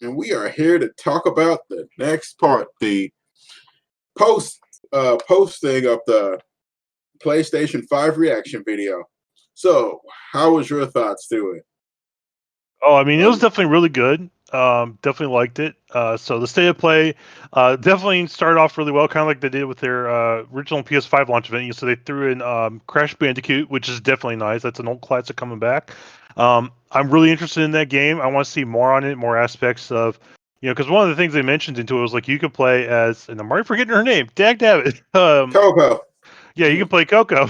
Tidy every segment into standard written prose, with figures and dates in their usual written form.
and we are here to talk about the next part, the post posting of the PlayStation 5 reaction video. So, how was your thoughts to it? Oh, I mean, it was Um, definitely really good. Definitely liked it. So the state of play, definitely started off really well, kind of like they did with their original PS5 launch event. So they threw in Crash Bandicoot, which is definitely nice. That's an old classic coming back. I'm really interested in that game. I want to see more on it, more aspects of, because one of the things they mentioned into it was like you could play as, and I'm already forgetting her name, Dag Dabbit. Coco. Yeah, you can play Coco.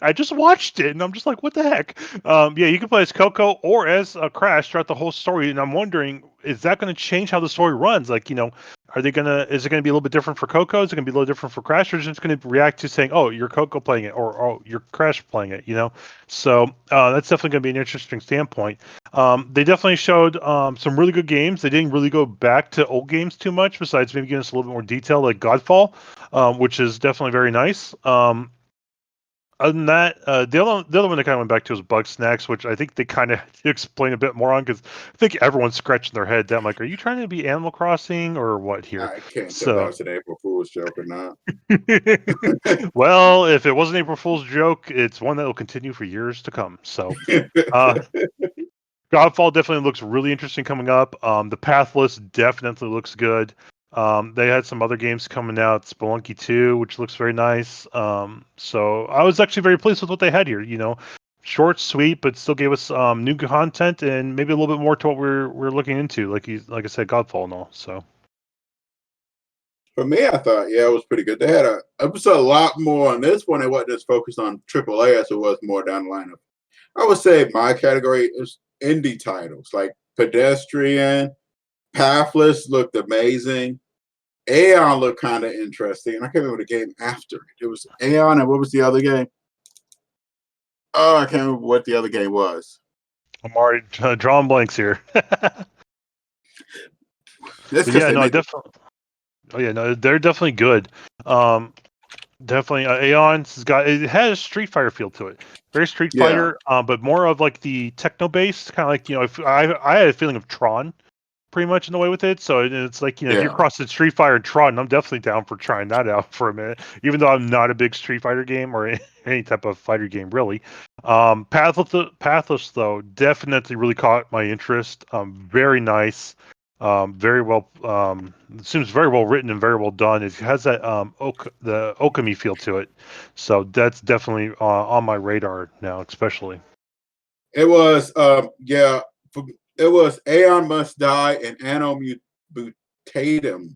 I just watched it and I'm just like, what the heck? Yeah, you can play as Coco or as Crash throughout the whole story, and I'm wondering, is that going to change how the story runs? Like, are they gonna? Is it going to be a little bit different for Coco? Is it going to be a little different for Crash, or is it just going to react to saying, oh, you're Coco playing it, or oh, you're Crash playing it? So that's definitely going to be an interesting standpoint. They definitely showed some really good games. They didn't really go back to old games too much, besides maybe giving us a little bit more detail, like Godfall, which is definitely very nice. Other than that, the other one they kind of went back to was Bug Snacks, which I think they kind of explain a bit more on, because I think everyone's scratching their head that I'm like, are you trying to be Animal Crossing or what here? I can't tell if that So, was an April Fool's joke or not. well, if it was an April Fool's joke, it's one that will continue for years to come. So, uh, Godfall definitely looks really interesting coming up. The Pathless definitely looks good. They had some other games coming out, Spelunky 2, which looks very nice. So I was actually very pleased with what they had here. Short, sweet, but still gave us new content and maybe a little bit more to what we're looking into. Like I said, Godfall and all. So For me, I thought, yeah, it was pretty good. They had it was a lot more on this one. It wasn't just focused on AAA as it was more down the line of, I would say my category is indie titles like Pedestrian, Pathless looked amazing. Aeon looked kind of interesting, and I can't remember the game after it. It was Aeon, and what was the other game? Oh, I can't remember what the other game was. I'm already drawing blanks here. But That's because yeah, they no, I make it. definitely. Oh yeah, no, they're definitely good. Um, Definitely, Aeon's got it has Street Fighter feel to it. Very Street Yeah, Fighter, but more of like the techno based kind of like if I had a feeling of Tron pretty much in the way with it. So it's like if you're yeah. crossing Street Fighter and Tron, I'm definitely down for trying that out for a minute. Even though I'm not a big Street Fighter game or any type of fighter game really. Pathless though definitely really caught my interest. Very nice. Very well. It seems very well written and very well done. It has that the Okami feel to it, so that's definitely on my radar now, especially. It was, yeah, it was Aeon Must Die and Anno Mutatum,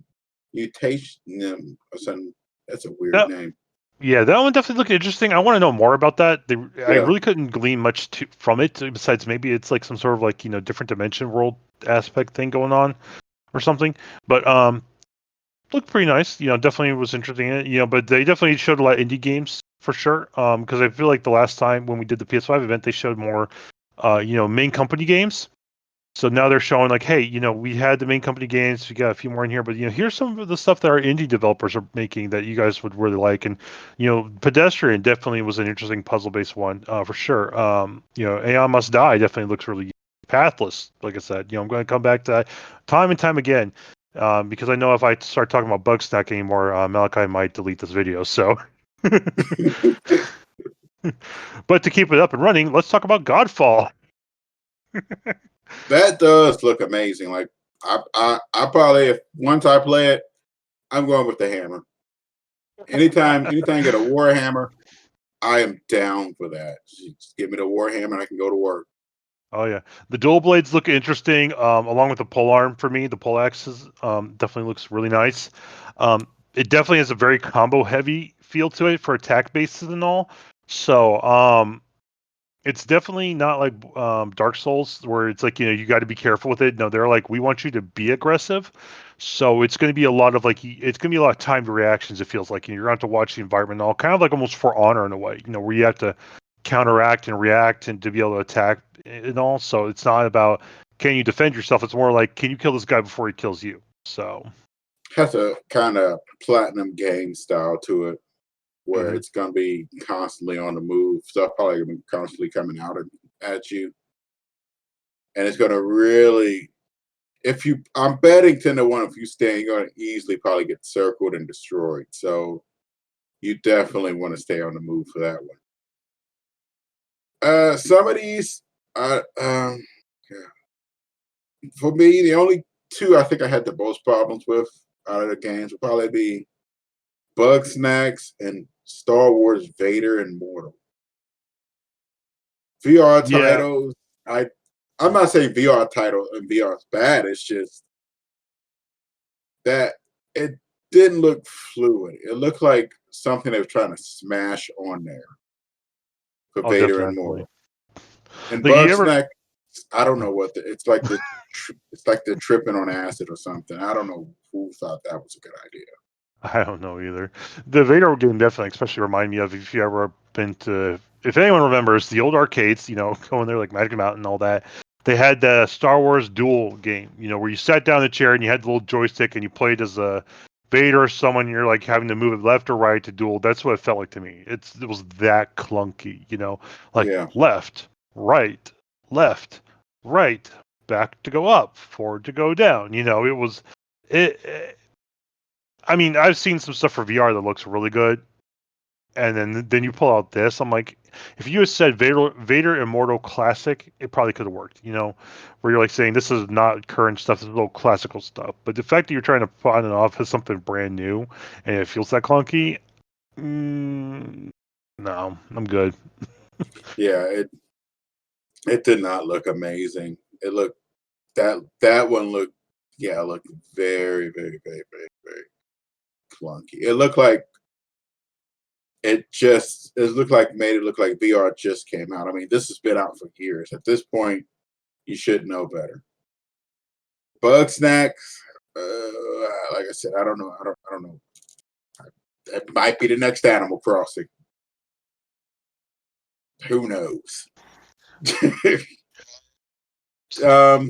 Mutationum, or something. That's a weird That name. Yeah, that one definitely looked interesting. I want to know more about that. I Yeah. really couldn't glean much from it, besides maybe it's like some sort of like different dimension world aspect thing going on or something. But looked pretty nice. Definitely was interesting in it. But they definitely showed a lot of indie games for sure. Because I feel like the last time when we did the PS5 event, they showed more, main company games. So now they're showing like, hey, we had the main company games, we got a few more in here, but here's some of the stuff that our indie developers are making that you guys would really like. And Pedestrian definitely was an interesting puzzle-based one, for sure. Aeon Must Die definitely looks really Pathless. Like I said, I'm going to come back to that time and time again, because I know if I start talking about bug stack anymore, Malachi might delete this video. So, but to keep it up and running, let's talk about Godfall. That does look amazing. Like I probably, if once I play it, I'm going with the hammer. Anytime I get a Warhammer, I am down for that. Just give me the Warhammer and I can go to work. Oh yeah, the dual blades look interesting. Along with the pole arm for me, the pole axes definitely looks really nice. It definitely has a very combo heavy feel to it for attack bases and all. So it's definitely not like Dark Souls where it's like you got to be careful with it. No, they're like we want you to be aggressive. So it's going to be a lot of like it's going to be a lot of timed reactions. It feels like you're going to have to watch the environment and all, kind of like almost For Honor in a way. Where you have to counteract and react and to be able to attack and all. So it's not about can you defend yourself. It's more like can you kill this guy before he kills you. So. Has a kind of platinum game style to it, where Mhm. it's going to be constantly on the move. Stuff probably going to be constantly coming out at you, and it's going to really I'm betting 10-1. If you stay, you're going to easily probably get circled and destroyed. So you definitely want to stay on the move for that one. Some of these, yeah. For me, the only two I think I had the most problems with out of the games would probably be Bug Snacks and Star Wars Vader and Mortal. VR Yeah. titles, I'm not saying VR title and VR is bad. It's just that it didn't look fluid. It looked like something they were trying to smash on there for Oh, Vader and definitely. Mortal. And Like, you Bug ever? Snack, I don't know what it's like they're tripping on acid or something. I don't know who thought that was a good idea. I don't know either. The Vader game definitely, especially remind me of if you ever been to, if anyone remembers the old arcades, going there like Magic Mountain and all that. They had the Star Wars Duel game, where you sat down in the chair and you had the little joystick and you played as a Vader or someone. You're like having to move it left or right to duel. That's what it felt like to me. It was that clunky, like Yeah, left, left, right, back to go up, forward to go down. It was it. I mean, I've seen some stuff for VR that looks really good, and then you pull out this. I'm like, if you had said Vader Immortal Classic, it probably could have worked. Where you're like saying this is not current stuff, this is little classical stuff. But the fact that you're trying to pawn it off as something brand new and it feels that clunky, no, I'm good. yeah. It did not look amazing. It looked that one looked yeah, it looked very, very, very, very, very clunky. It looked like made it look like VR just came out. I mean, this has been out for years. At this point, you should know better. Bug Snacks, like I said, I don't know. I don't know. That might be the next Animal Crossing. Who knows? um,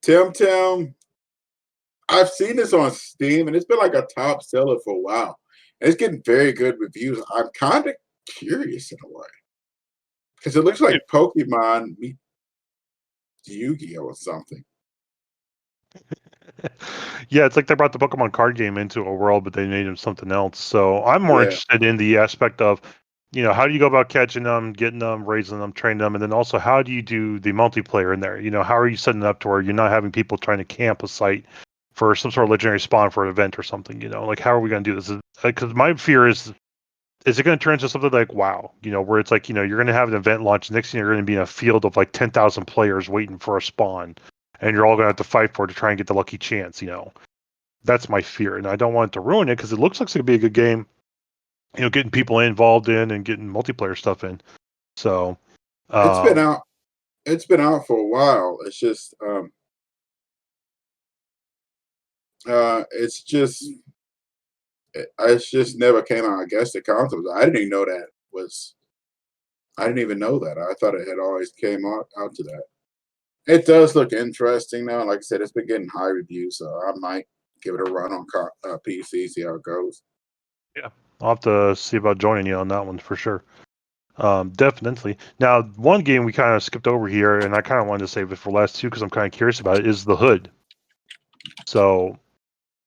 Tim, I've seen this on Steam, and it's been like a top seller for a while. And it's getting very good reviews. I'm kind of curious in a way because it looks like Pokemon meet Yu-Gi-Oh or something. Yeah, it's like they brought the Pokemon card game into a world, but they made him something else. So I'm more Yeah, interested in the aspect of, how do you go about catching them, getting them, raising them, training them, and then also how do you do the multiplayer in there? How are you setting it up to where you're not having people trying to camp a site for some sort of legendary spawn for an event or something? Like how are we going to do this? Because my fear is it going to turn into something like WoW? Where it's like you're going to have an event launch, next thing you're going to be in a field of like 10,000 players waiting for a spawn, and you're all going to have to fight for it to try and get the lucky chance. That's my fear, and I don't want it to ruin it because it looks like it's gonna be a good game. Getting people involved in and getting multiplayer stuff in. So, it's been um, out. It's been out for a while. It's just never came out. I guess the consoles. I didn't even know that was. I didn't even know that. I thought it had always came out to that. It does look interesting now. Like I said, it's been getting high reviews, so I might give it a run on PC, see how it goes. yeah, I'll have to see about joining you on that one for sure. Definitely. Now, one game we kind of skipped over here, and I kind of wanted to save it for last two because I'm kind of curious about it. Is the Hood. So,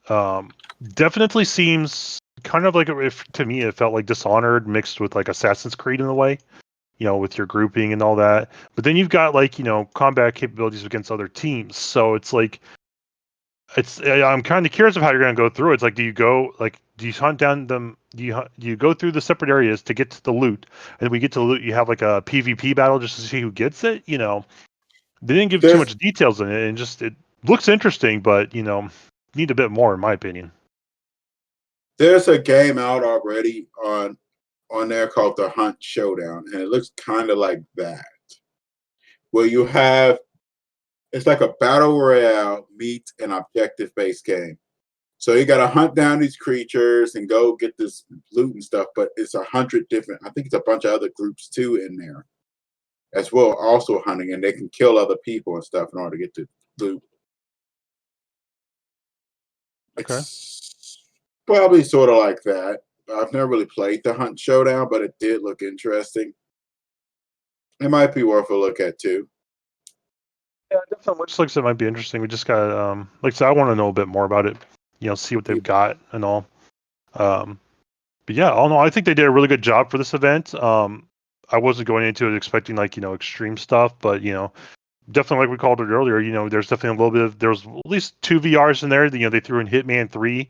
um, definitely seems kind of like if to me it felt like Dishonored mixed with like Assassin's Creed in a way. With your grouping and all that. But then you've got like, combat capabilities against other teams. So it's like, I'm kind of curious of how you're going to go through it. It's like, do you hunt down them? Do you go through the separate areas to get to the loot? And when we get to the loot, you have like a PvP battle just to see who gets it. They didn't give too There's much details in it, and just it looks interesting, but need a bit more in my opinion. there's a game out already on there called the Hunt Showdown, and it looks kind of like that, where you have it's like a battle royale meets an objective based game. So you got to hunt down these creatures and go get this loot and stuff. But it's 100 different. I think it's a bunch of other groups too in there as well, also hunting, and they can kill other people and stuff in order to get the loot. Okay. It's probably sort of like that. I've never really played the Hunt Showdown, but it did look interesting. It might be worth a look at too. Yeah, it definitely looks like it might be interesting. We just got like I said, I want to know a bit more about it. See what they've got and all. But yeah, all in all, I think they did a really good job for this event. I wasn't going into it expecting like extreme stuff, but definitely like we called it earlier. There's definitely a little bit of there's at least two VRs in there. They threw in Hitman 3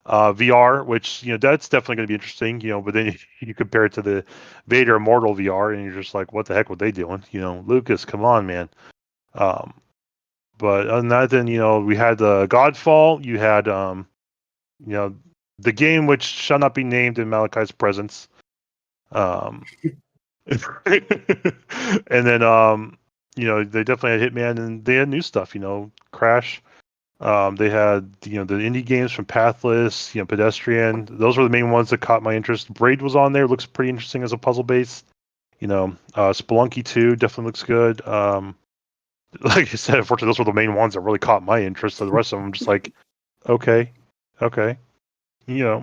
VR, which that's definitely going to be interesting. But then you compare it to the Vader Immortal VR, and you're just like, what the heck were they doing? Lucas, come on, man. Um, but other than that, then we had Godfall. You had you know the game which shall not be named in Malachi's presence. Um, and then they definitely had Hitman, and they had new stuff. Crash. They had the indie games from Pathless, Pedestrian. Those were the main ones that caught my interest. Braid was on there. Looks pretty interesting as a puzzle base. Spelunky 2 definitely looks good. Like I said, unfortunately, those were the main ones that really caught my interest. So the rest of them, just like, okay. Yeah.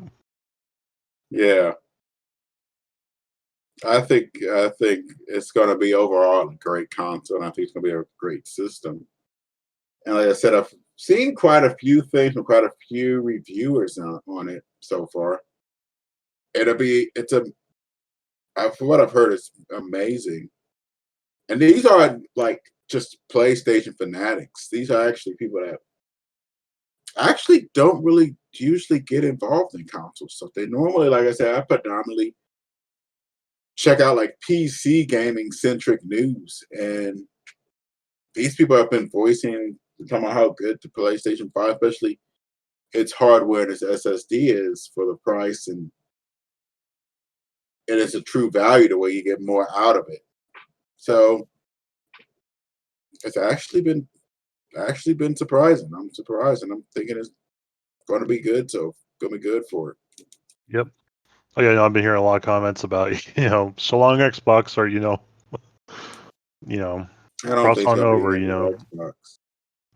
I think it's going to be overall a great console, and I think it's going to be a great system. And like I said, I've seen quite a few things from quite a few reviewers on it so far. It's from what I've heard, it's amazing. And these are like just PlayStation fanatics. These are actually people that actually don't really usually get involved in console stuff. They normally, like I said, I predominantly check out like PC gaming centric news, and these people have been voicing talking about how good the PlayStation 5, especially its hardware and its SSD is for the price, and it's a true value the way you get more out of it. So it's actually been surprising. I'm surprised, and I'm thinking it's going to be good. So going to be good for it. Yep. Oh yeah, no, I've been hearing a lot of comments about so long Xbox, or I don't cross think it's on going to be over. in the Xbox.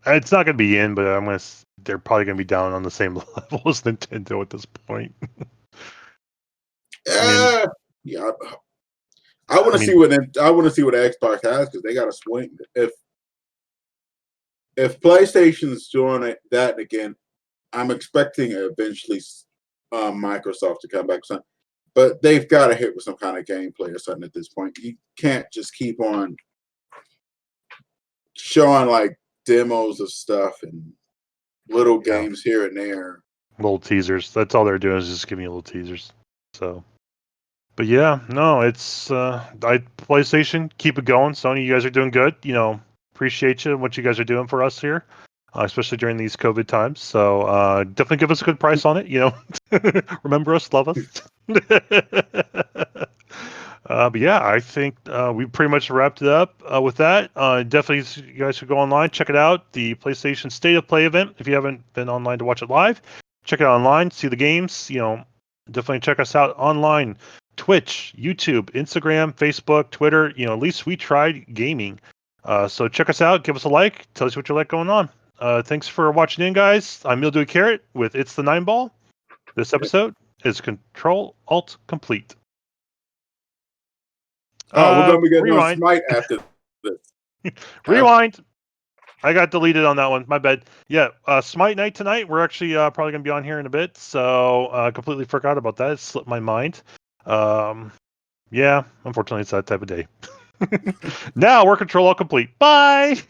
It's not going to be in, but they're probably going to be down on the same level as Nintendo at this point. I mean, Yeah, I want to see what Xbox has, because they got to swing. If PlayStation's doing that again, I'm expecting eventually Microsoft to come back with something. But they've got to hit with some kind of gameplay or something at this point. You can't just keep on showing like demos of stuff and little games here and there. Little teasers. That's all they're doing, is just giving you little teasers. So, but yeah, no, it's PlayStation, keep it going. Sony, you guys are doing good. Appreciate you, what you guys are doing for us here, especially during these COVID times. So definitely give us a good price on it. Remember us, love us. But yeah, I think we pretty much wrapped it up with that. Definitely, you guys should go online, check it out. The PlayStation State of Play event. If you haven't been online to watch it live, check it out online, see the games. Definitely check us out online. Twitch, YouTube, Instagram, Facebook, Twitter. At least we tried gaming. So check us out, give us a like, tell us what you like going on. Thanks for watching in, guys. I'm Mildew Carrot with It's the Nine Ball. This episode is Control Alt Complete. We're gonna be getting on Rewind. Smite after this. Rewind. I got deleted on that one. My bad. Yeah, Smite night tonight. We're actually probably gonna be on here in a bit, so completely forgot about that. It slipped my mind. Yeah, unfortunately, it's that type of day. Now we're Control Alt Complete. Bye.